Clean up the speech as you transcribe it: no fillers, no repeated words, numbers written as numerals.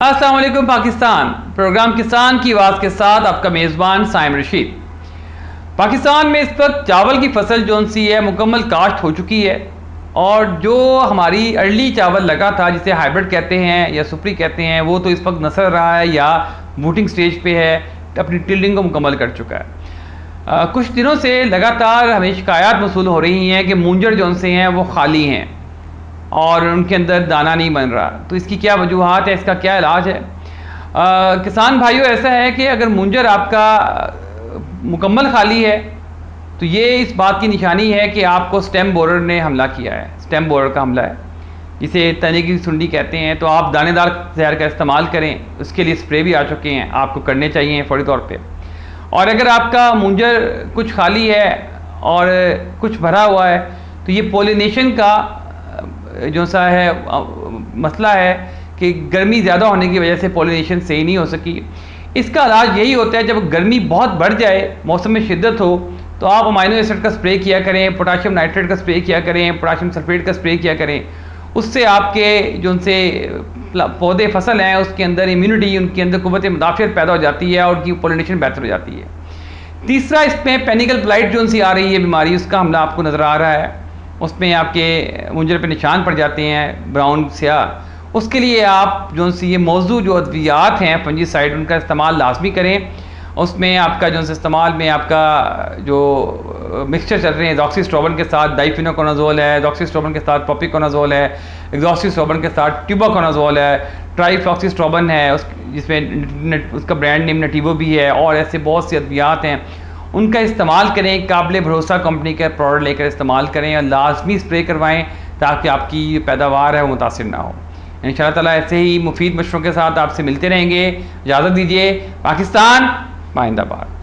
अस्सलाम वालेकुम पाकिस्तान। प्रोग्राम किसान की आवाज़ के साथ आपका मेज़बान साइम रशीद। पाकिस्तान में इस वक्त चावल की फसल जो सी है मुकम्मल काश्त हो चुकी है, और जो हमारी अर्ली चावल लगा था जिसे हाइब्रिड कहते हैं या सुपरी कहते हैं, वो तो इस वक्त नसर रहा है या बूटिंग स्टेज पे है, अपनी टिल्डिंग को मुकम्मल कर चुका है। कुछ दिनों से लगातार हमें शिकायत मसूल हो रही हैं कि मूंजर जो से हैं वो खाली हैं और उनके अंदर दाना नहीं बन रहा। तो इसकी क्या वजूहात है, इसका क्या इलाज है? किसान भाइयों, ऐसा है कि अगर मूंजर आपका मुकम्मल खाली है तो ये इस बात की निशानी है कि आपको स्टेम बोरर ने हमला किया है। स्टेम बोरर का हमला है, जिसे तने की सुंडी कहते हैं। तो आप दानेदार जहर का इस्तेमाल करें, उसके लिए स्प्रे भी आ चुके हैं, आपको करने चाहिए फौरी तौर पे। और अगर आपका मूंजर कुछ खाली है और कुछ भरा हुआ है तो ये पोलिनेशन का जो सा है मसला है कि गर्मी ज़्यादा होने की वजह से पोलिनेशन सही नहीं हो सकी। इसका इलाज यही होता है, जब गर्मी बहुत बढ़ जाए, मौसम में शिद्दत हो, तो आप अमाइनो एसिड का स्प्रे किया करें, पोटाशियम नाइट्रेट का स्प्रे किया करें, पोटाशियम सल्फेट का स्प्रे किया करें। उससे आपके जो उनसे पौधे फसल हैं उसके अंदर इम्यूनिटी, उनके अंदर कुव्वत मुदाफ़ियत पैदा हो जाती है और उनकी पोलिनेशन बेहतर हो जाती है। तीसरा, इसमें पेनिकल ब्लाइट जो सी आ रही है बीमारी, उसका हमला आपको नज़र आ रहा है। उसमें आपके मूंजर पे निशान पड़ जाते हैं ब्राउन स्याह। उसके लिए आप जो सी ये मौजूद जो अद्वियात हैं फंजीसाइड, उनका इस्तेमाल लाजमी करें। उसमें आपका जो इस्तेमाल में आपका जो मिक्सचर चल रहे हैं डॉक्सीस्ट्रोबिन के साथ डाइफिनोकोनाजोल है, डॉक्सीस्ट्रोबिन के साथ प्रोपिकोनाजोल है, डॉक्सीस्ट्रोबिन के साथ ट्यूबाकोनाजोल है, ट्राइफ्लॉक्सीस्ट्रोबिन है जिसमें उसका ब्रांड नेम नटीवो भी है, और ऐसे बहुत से अद्वियात हैं, उनका इस्तेमाल करें। काबिल भरोसा कंपनी का प्रोडक्ट लेकर इस्तेमाल करें और लाजमी स्प्रे करवाएं ताकि आपकी पैदावार है वो मुतासिर ना हो। इंशाअल्लाह ताला ऐसे ही मुफीद मशवरों के साथ आपसे मिलते रहेंगे। इजाज़त दीजिए। पाकिस्तान जिंदाबाद।